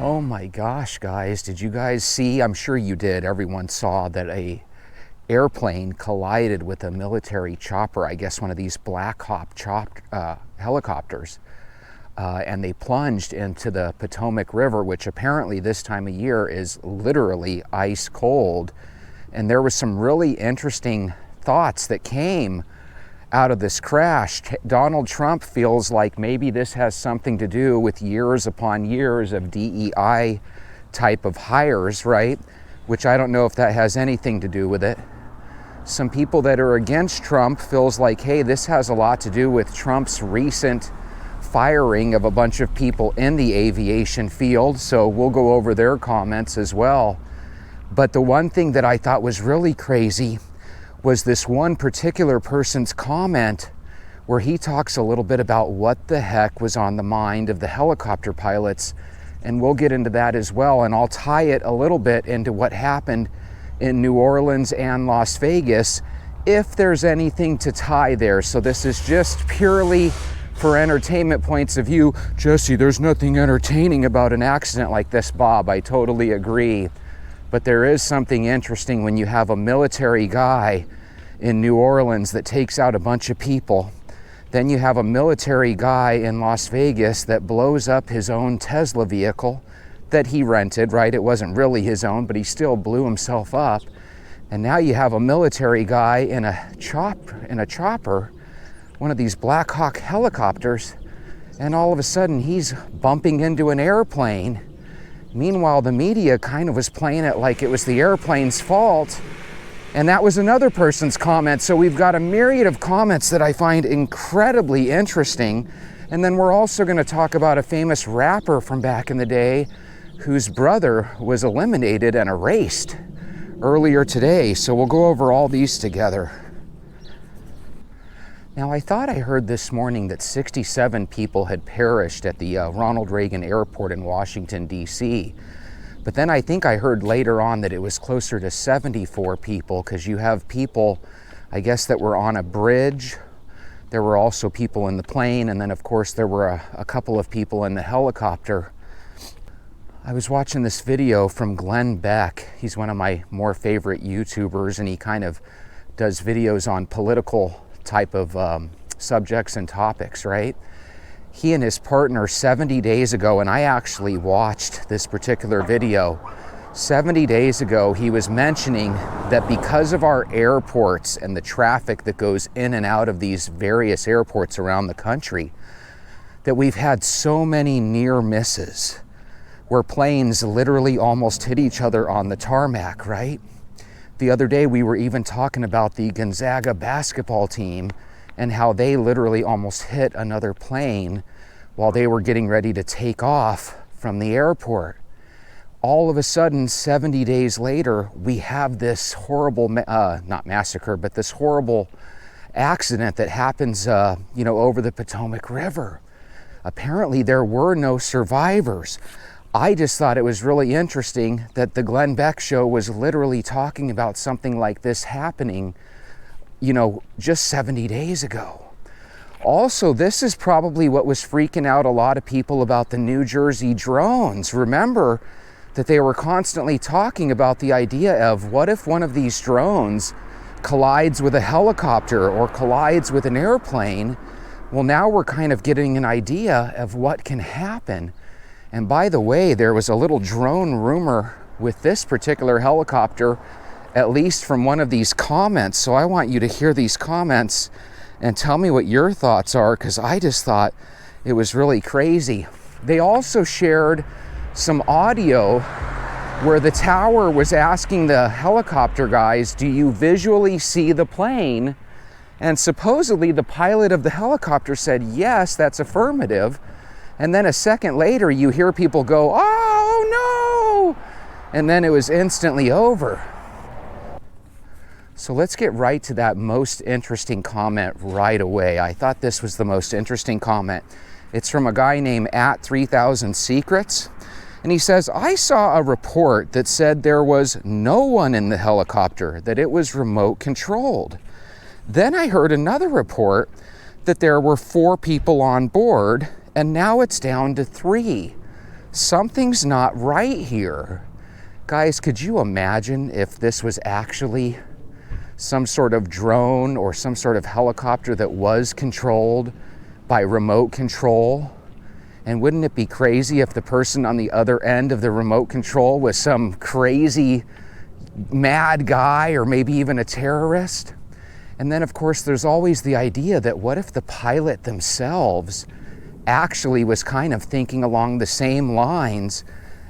Oh my gosh, guys, did you guys see? I'm sure you did. Everyone saw that a airplane collided with a military chopper, I guess one of these Black Hawk helicopters, and they plunged into the Potomac River, which apparently this time of year is literally ice cold. And there was some really interesting thoughts that came out of this crash. Donald Trump feels like maybe this has something to do with years upon years of DEI type of hires, right? Which I don't know if that has anything to do with it. Some people that are against Trump feels like, hey, this has a lot to do with Trump's recent firing of a bunch of people in the aviation field. So we'll go over their comments as well. But the one thing that I thought was really crazy was this one particular person's comment where he talks a little bit about what the heck was on the mind of the helicopter pilots. And we'll get into that as well. And I'll tie it a little bit into what happened in New Orleans and Las Vegas, if there's anything to tie there. So this is just purely for entertainment points of view. Jesse, there's nothing entertaining about an accident like this, Bob. I totally agree. But there is something interesting when you have a military guy in New Orleans that takes out a bunch of people. Then you have a military guy in Las Vegas that blows up his own Tesla vehicle that he rented, right? It wasn't really his own, but he still blew himself up. And now you have a military guy in a chopper, one of these Black Hawk helicopters, and all of a sudden he's bumping into an airplane. Meanwhile, the media kind of was playing it like it was the airplane's fault. And that was another person's comment. So we've got a myriad of comments that I find incredibly interesting. And then we're also going to talk about a famous rapper from back in the day whose brother was eliminated and erased earlier today. So we'll go over all these together. Now, I thought I heard this morning that 67 people had perished at the Ronald Reagan Airport in Washington, D.C. But then I think I heard later on that it was closer to 74 people, because you have people, I guess, that were on a bridge. There were also people in the plane, and then, of course, there were a couple of people in the helicopter. I was watching this video from Glenn Beck. He's one of my more favorite YouTubers, and he kind of does videos on political type of subjects and topics, right? He and his partner 70 days ago, and I actually watched this particular video. 70 days ago, he was mentioning that because of our airports and the traffic that goes in and out of these various airports around the country, that we've had so many near misses where planes literally almost hit each other on the tarmac, right? The other day, we were even talking about the Gonzaga basketball team and how they literally almost hit another plane while they were getting ready to take off from the airport. All of a sudden, 70 days later, we have this horrible, not massacre, but this horrible accident that happens, over the Potomac River. Apparently, there were no survivors. I just thought it was really interesting that the Glenn Beck show was literally talking about something like this happening, just 70 days ago. Also, this is probably what was freaking out a lot of people about the New Jersey drones. Remember that they were constantly talking about the idea of what if one of these drones collides with a helicopter or collides with an airplane? Well, now we're kind of getting an idea of what can happen. And by the way, there was a little drone rumor with this particular helicopter, at least from one of these comments. So I want you to hear these comments and tell me what your thoughts are, because I just thought it was really crazy. They also shared some audio where the tower was asking the helicopter guys, do you visually see the plane? And supposedly the pilot of the helicopter said, yes, that's affirmative. And then a second later, you hear people go, oh no! And then it was instantly over. So let's get right to that most interesting comment right away. I thought this was the most interesting comment. It's from a guy named @3000secrets. And he says, I saw a report that said there was no one in the helicopter, that it was remote controlled. Then I heard another report that there were 4 people on board, and now it's down to 3. Something's not right here. Guys, could you imagine if this was actually some sort of drone or some sort of helicopter that was controlled by remote control? And wouldn't it be crazy if the person on the other end of the remote control was some crazy mad guy or maybe even a terrorist? And then of course there's always the idea that what if the pilot themselves actually was kind of thinking along the same lines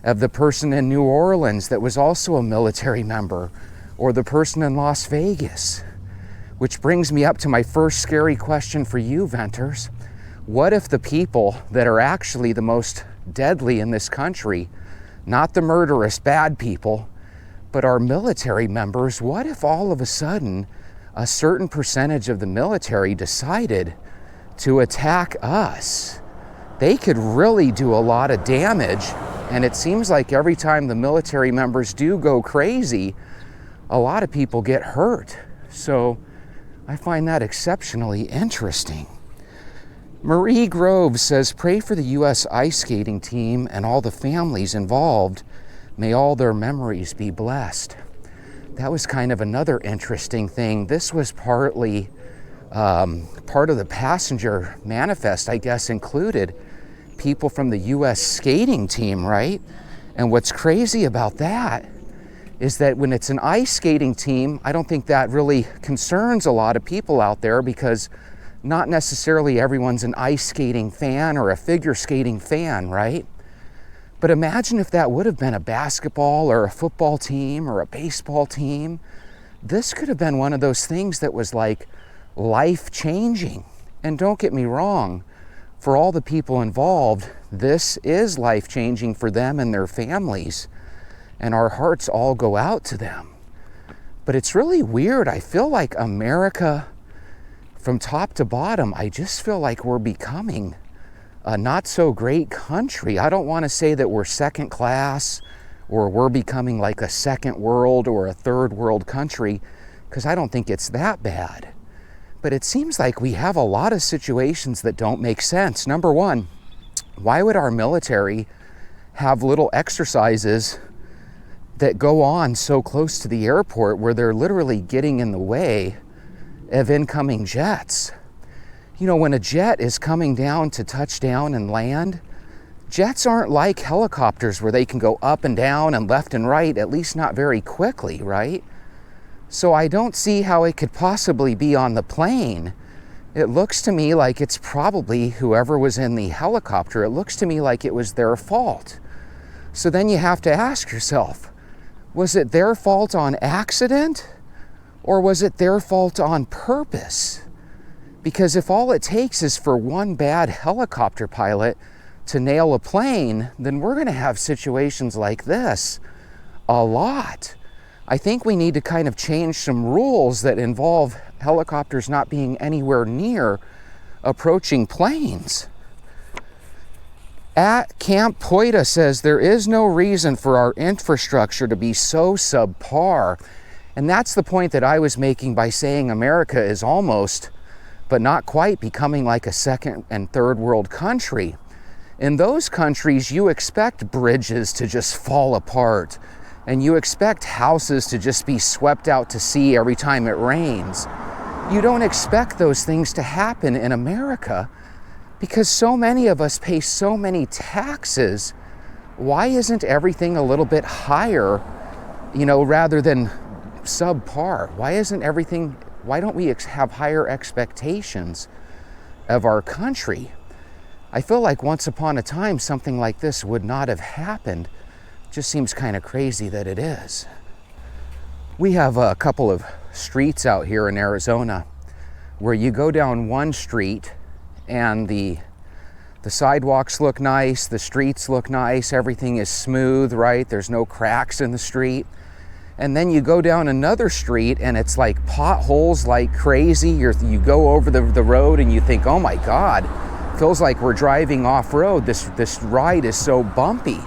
of the person in New Orleans that was also a military member, or the person in Las Vegas? Which brings me up to my first scary question for you, Venters. What if the people that are actually the most deadly in this country, not the murderous bad people, but our military members, what if all of a sudden a certain percentage of the military decided to attack us? They could really do a lot of damage, and it seems like every time the military members do go crazy, a lot of people get hurt. So I find that exceptionally interesting. Marie Grove says, pray for the U.S. ice skating team and all the families involved. May all their memories be blessed. That was kind of another interesting thing. This was partly part of the passenger manifest, I guess, included people from the U.S. skating team, right? And what's crazy about that is that when it's an ice skating team, I don't think that really concerns a lot of people out there, because not necessarily everyone's an ice skating fan or a figure skating fan, right? But imagine if that would have been a basketball or a football team or a baseball team. This could have been one of those things that was like life-changing. And don't get me wrong, for all the people involved, this is life-changing for them and their families, and our hearts all go out to them. But it's really weird. I feel like America, from top to bottom, I just feel like we're becoming a not so great country. I don't want to say that we're second class or we're becoming like a second world or a third world country, because I don't think it's that bad. But it seems like we have a lot of situations that don't make sense. Number one, why would our military have little exercises that go on so close to the airport where they're literally getting in the way of incoming jets? You know, when a jet is coming down to touch down and land, jets aren't like helicopters where they can go up and down and left and right, at least not very quickly, right? So I don't see how it could possibly be on the plane. It looks to me like it's probably whoever was in the helicopter. It looks to me like it was their fault. So then you have to ask yourself, was it their fault on accident, or was it their fault on purpose? Because if all it takes is for one bad helicopter pilot to nail a plane, then we're going to have situations like this a lot. I think we need to kind of change some rules that involve helicopters not being anywhere near approaching planes. At Camp Poita says, there is no reason for our infrastructure to be so subpar. And that's the point that I was making by saying America is almost, but not quite, becoming like a second and third world country. In those countries, you expect bridges to just fall apart, and you expect houses to just be swept out to sea every time it rains. You don't expect those things to happen in America because so many of us pay so many taxes. Why isn't everything a little bit higher, rather than subpar? Why don't we have higher expectations of our country? I feel like once upon a time something like this would not have happened. Just seems kind of crazy that it is. We have a couple of streets out here in Arizona where you go down one street and the sidewalks look nice, the streets look nice, everything is smooth, right? There's no cracks in the street. And then you go down another street and it's like potholes like crazy. You go over the road and you think, oh my God, feels like we're driving off-road. This ride is so bumpy.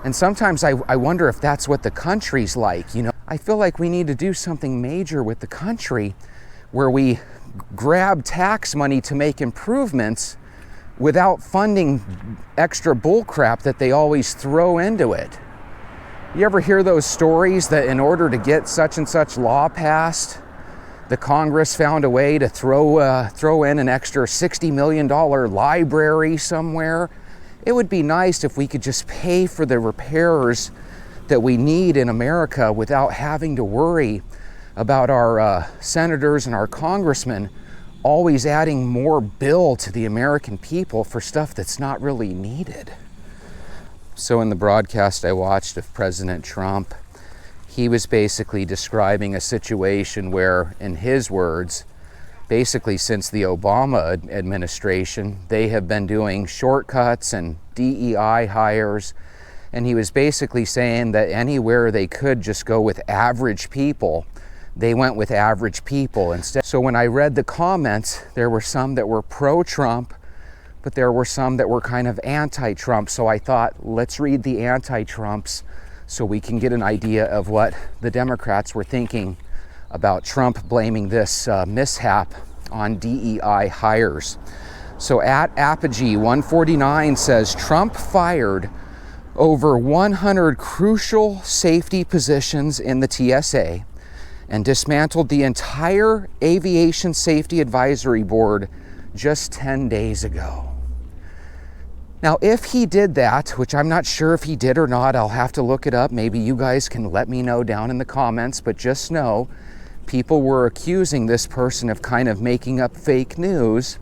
And sometimes I wonder if that's what the country's like. I feel like we need to do something major with the country where we grab tax money to make improvements, without funding extra bullcrap that they always throw into it. You ever hear those stories that in order to get such and such law passed, the Congress found a way to throw in an extra $60 million library somewhere? It would be nice if we could just pay for the repairs that we need in America without having to worry about our senators and our congressmen always adding more bill to the American people for stuff that's not really needed. So in the broadcast I watched of President Trump, he was basically describing a situation where, in his words, basically since the Obama administration, they have been doing shortcuts and DEI hires. And he was basically saying that anywhere they could just go with average people, they went with average people instead. So when I read the comments, there were some that were pro-Trump, but there were some that were kind of anti-Trump. So I thought, let's read the anti-Trumps so we can get an idea of what the Democrats were thinking about Trump blaming this mishap on DEI hires. So at Apogee 149 says, Trump fired over 100 crucial safety positions in the TSA and dismantled the entire Aviation Safety Advisory Board just 10 days ago. Now, if he did that, which I'm not sure if he did or not, I'll have to look it up. Maybe you guys can let me know down in the comments, but just know people were accusing this person of kind of making up fake news,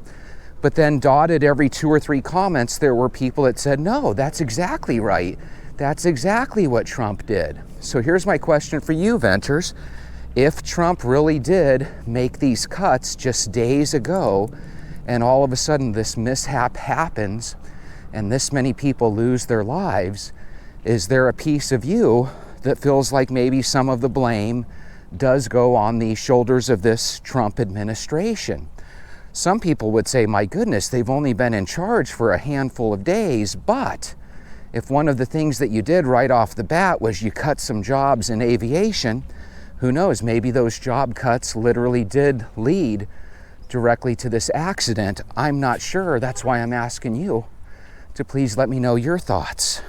but then dotted every 2 or 3 comments, there were people that said, no, that's exactly right. That's exactly what Trump did. So here's my question for you, Venters. If Trump really did make these cuts just days ago, and all of a sudden this mishap happens, and this many people lose their lives, is there a piece of you that feels like maybe some of the blame does go on the shoulders of this Trump administration? Some people would say, my goodness, they've only been in charge for a handful of days, but if one of the things that you did right off the bat was you cut some jobs in aviation, who knows, maybe those job cuts literally did lead directly to this accident. I'm not sure. That's why I'm asking you to please let me know your thoughts.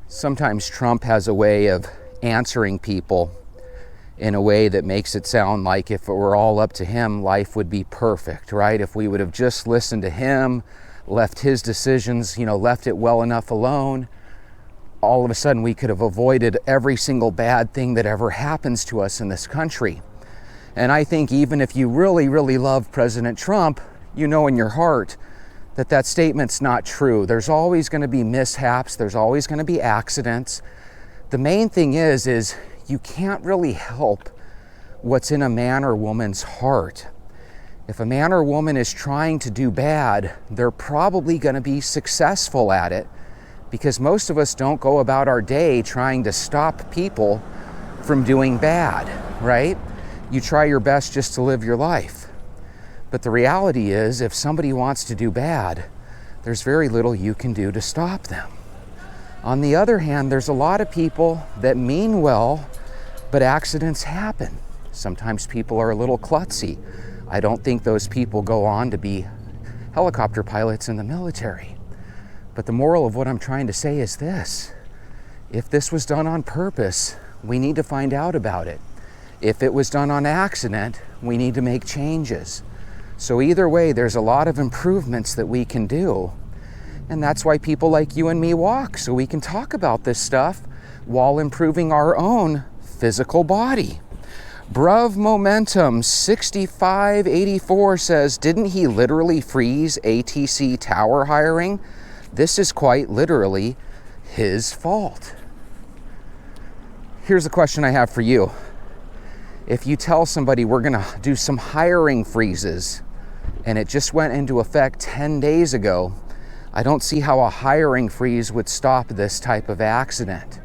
Sometimes Trump has a way of answering people in a way that makes it sound like if it were all up to him, life would be perfect, right? If we would have just listened to him, left his decisions, left it well enough alone, all of a sudden we could have avoided every single bad thing that ever happens to us in this country. And I think even if you really, really love President Trump, you know in your heart that that statement's not true. There's always going to be mishaps. There's always going to be accidents. The main thing is you can't really help what's in a man or woman's heart. If a man or woman is trying to do bad, they're probably going to be successful at it, because most of us don't go about our day trying to stop people from doing bad, right? You try your best just to live your life. But the reality is, if somebody wants to do bad, there's very little you can do to stop them. On the other hand, there's a lot of people that mean well, but accidents happen. Sometimes people are a little klutzy. I don't think those people go on to be helicopter pilots in the military. But the moral of what I'm trying to say is this: if this was done on purpose, we need to find out about it. If it was done on accident, we need to make changes. So either way, there's a lot of improvements that we can do. And that's why people like you and me walk, so we can talk about this stuff while improving our own physical body. Bruv Momentum 6584 says, didn't he literally freeze ATC tower hiring? This is quite literally his fault. Here's the question I have for you. If you tell somebody we're going to do some hiring freezes and it just went into effect 10 days ago, I don't see how a hiring freeze would stop this type of accident.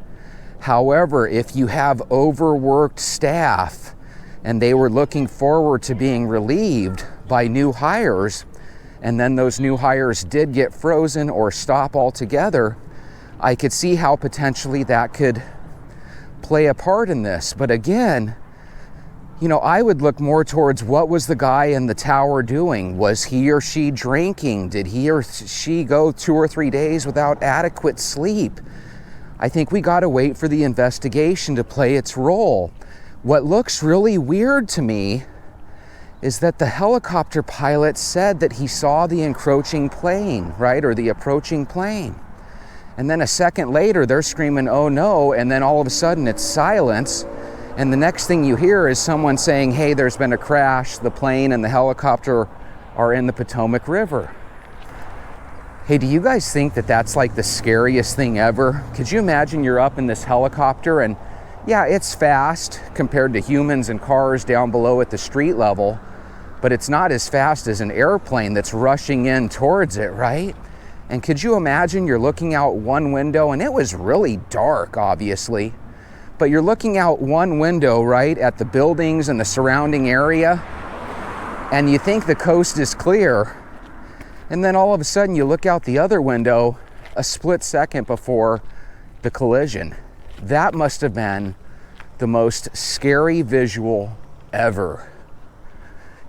However, if you have overworked staff and they were looking forward to being relieved by new hires, and then those new hires did get frozen or stop altogether, I could see how potentially that could play a part in this. But again, You know, I would look more towards what was the guy in the tower doing? Was he or she drinking? Did he or she go 2 or 3 days without adequate sleep? I think we got to wait for the investigation to play its role. What looks really weird to me is that the helicopter pilot said that he saw the encroaching plane, right? Or the approaching plane. And then a second later, they're screaming, "Oh no," and then all of a sudden it's silence. And the next thing you hear is someone saying, "Hey, there's been a crash. The plane and the helicopter are in the Potomac River." Hey, do you guys think that that's like the scariest thing ever? Could you imagine you're up in this helicopter and yeah, it's fast compared to humans and cars down below at the street level, but it's not as fast as an airplane that's rushing in towards it, right? And could you imagine you're looking out one window, and it was really dark, obviously, but you're looking out one window, right, at the buildings and the surrounding area, and you think the coast is clear, and then all of a sudden you look out the other window a split second before the collision. That must have been the most scary visual ever.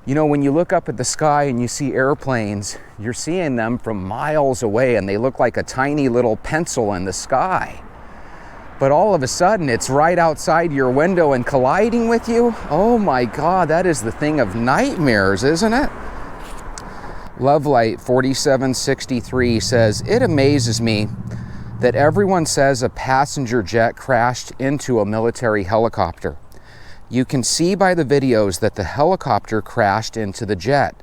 You know, when you look up at the sky and you see airplanes, you're seeing them from miles away and they look like a tiny little pencil in the sky. But all of a sudden, it's right outside your window and colliding with you. Oh my God, that is the thing of nightmares, isn't it? Lovelight 4763 says, "It amazes me that everyone says a passenger jet crashed into a military helicopter. You can see by the videos that the helicopter crashed into the jet,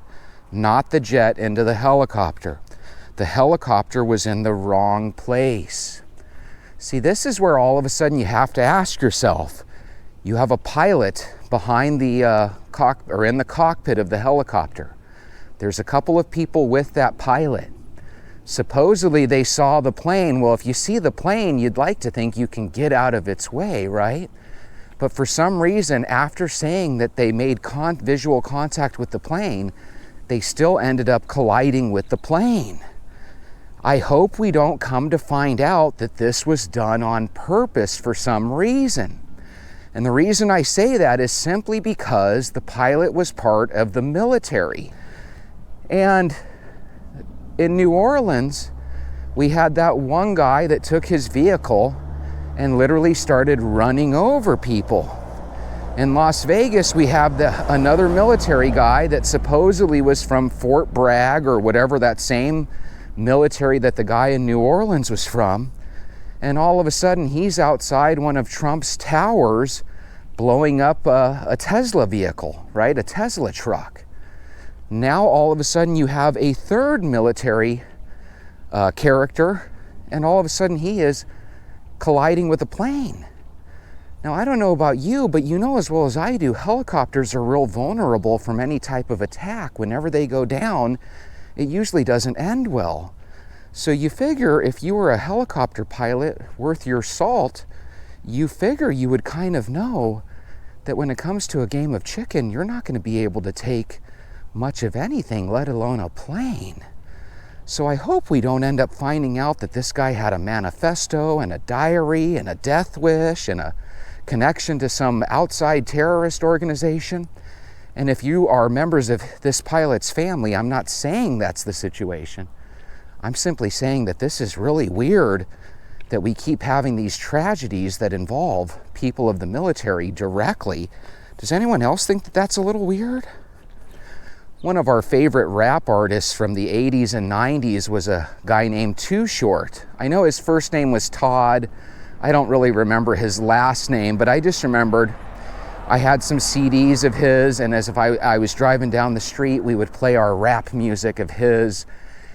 not the jet into the helicopter. The helicopter was in the wrong place." See, this is where all of a sudden you have to ask yourself, you have a pilot behind the in the cockpit of the helicopter. There's a couple of people with that pilot. Supposedly they saw the plane. Well, if you see the plane, you'd like to think you can get out of its way, right? But for some reason, after saying that they made visual contact with the plane, they still ended up colliding with the plane. I hope we don't come to find out that this was done on purpose for some reason. And the reason I say that is simply because the pilot was part of the military. And in New Orleans, we had that one guy that took his vehicle and literally started running over people. In Las Vegas, we have another military guy that supposedly was from Fort Bragg or whatever that same military that the guy in New Orleans was from. And all of a sudden, he's outside one of Trump's towers blowing up a Tesla vehicle, right? A Tesla truck. Now, all of a sudden, you have a third military character, and all of a sudden, he is colliding with a plane. Now, I don't know about you, but you know as well as I do, helicopters are real vulnerable from any type of attack. Whenever they go down, it usually doesn't end well. So you figure if you were a helicopter pilot worth your salt, you figure you would kind of know that when it comes to a game of chicken, you're not going to be able to take much of anything, let alone a plane. So I hope we don't end up finding out that this guy had a manifesto and a diary and a death wish and a connection to some outside terrorist organization. And if you are members of this pilot's family, I'm not saying that's the situation. I'm simply saying that this is really weird that we keep having these tragedies that involve people of the military directly. Does anyone else think that that's a little weird? One of our favorite rap artists from the 80s and 90s was a guy named Too Short. I know his first name was Todd. I don't really remember his last name, but I just remembered I had some CDs of his, and as if I was driving down the street, we would play our rap music of his,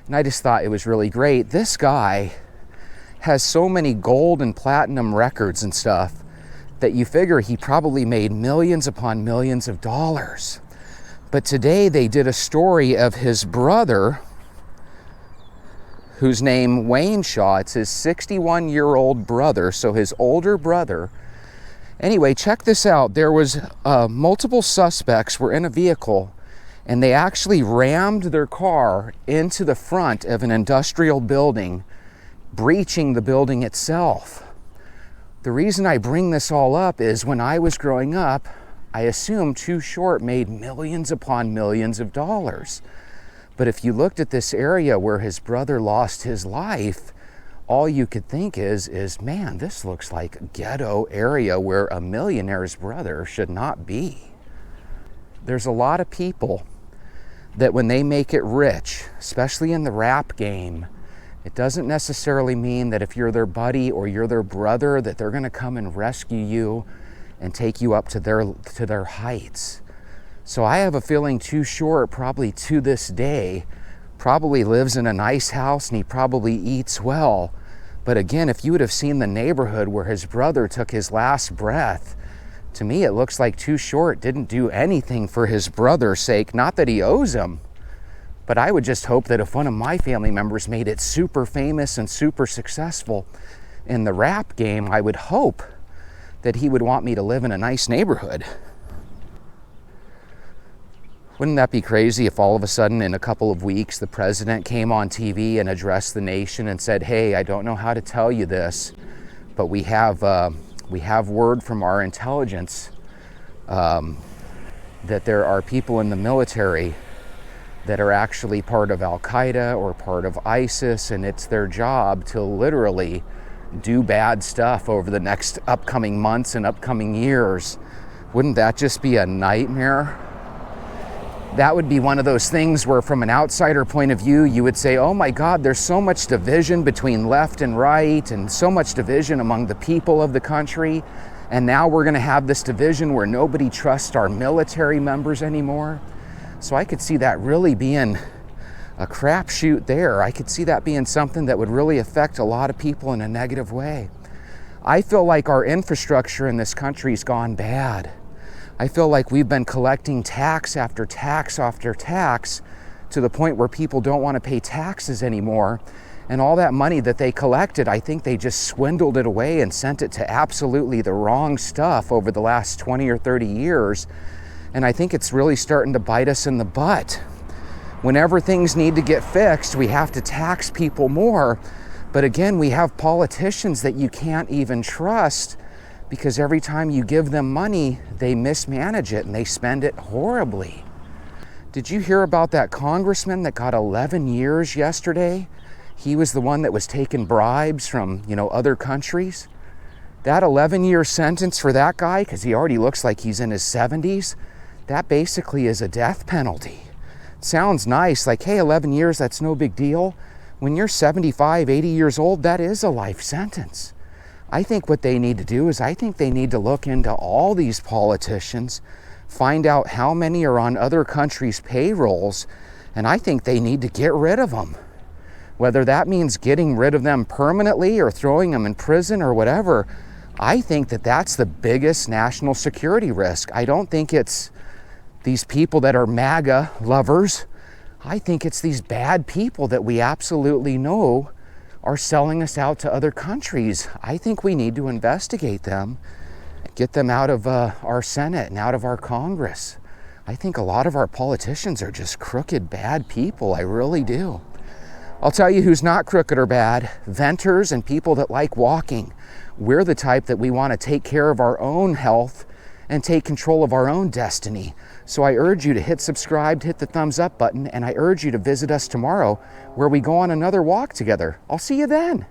and I just thought it was really great. This guy has so many gold and platinum records and stuff that you figure he probably made millions upon millions of dollars. But today they did a story of his brother, whose name Wayne Shaw. It's his 61-year-old brother, so his older brother. Anyway, check this out. There was multiple suspects were in a vehicle, and they actually rammed their car into the front of an industrial building, breaching the building itself. The reason I bring this all up is when I was growing up, I assume Too Short made millions upon millions of dollars. But if you looked at this area where his brother lost his life, all you could think is, man, this looks like a ghetto area where a millionaire's brother should not be. There's a lot of people that when they make it rich, especially in the rap game, it doesn't necessarily mean that if you're their buddy or you're their brother that they're going to come and rescue you and take you up to their heights. So I have a feeling Too Short probably to this day probably lives in a nice house and he probably eats well. But again, if you would have seen the neighborhood where his brother took his last breath, to me it looks like Too Short didn't do anything for his brother's sake. Not that he owes him, but I would just hope that if one of my family members made it super famous and super successful in the rap game, I would hope that he would want me to live in a nice neighborhood. Wouldn't that be crazy if all of a sudden in a couple of weeks the president came on TV and addressed the nation and said, hey, I don't know how to tell you this, but we have word from our intelligence that there are people in the military that are actually part of Al-Qaeda or part of ISIS, and it's their job to literally do bad stuff over the next upcoming months and upcoming years. Wouldn't that just be a nightmare? That would be one of those things where from an outsider point of view, you would say, oh my God, there's so much division between left and right and so much division among the people of the country. And now we're going to have this division where nobody trusts our military members anymore. So I could see that really being a crapshoot there. I could see that being something that would really affect a lot of people in a negative way. I feel like our infrastructure in this country's gone bad. I feel like we've been collecting tax after tax after tax to the point where people don't want to pay taxes anymore. And all that money that they collected, I think they just swindled it away and sent it to absolutely the wrong stuff over the last 20 or 30 years. And I think it's really starting to bite us in the butt. Whenever things need to get fixed, we have to tax people more. But again, we have politicians that you can't even trust because every time you give them money, they mismanage it and they spend it horribly. Did you hear about that congressman that got 11 years yesterday? He was the one that was taking bribes from, other countries. That 11-year sentence for that guy, because he already looks like he's in his 70s, that basically is a death penalty. It sounds nice, like, hey, 11 years, that's no big deal. When you're 75, 80 years old, that is a life sentence. I think what they need to do is I think they need to look into all these politicians, find out how many are on other countries' payrolls, and I think they need to get rid of them. Whether that means getting rid of them permanently or throwing them in prison or whatever, I think that that's the biggest national security risk. I don't think it's these people that are MAGA lovers. I think it's these bad people that we absolutely know are selling us out to other countries. I think we need to investigate them, get them out of our Senate and out of our Congress. I think a lot of our politicians are just crooked, bad people. I really do. I'll tell you who's not crooked or bad: venters and people that like walking. We're the type that we want to take care of our own health and take control of our own destiny. So I urge you to hit subscribe, hit the thumbs up button, and I urge you to visit us tomorrow where we go on another walk together. I'll see you then.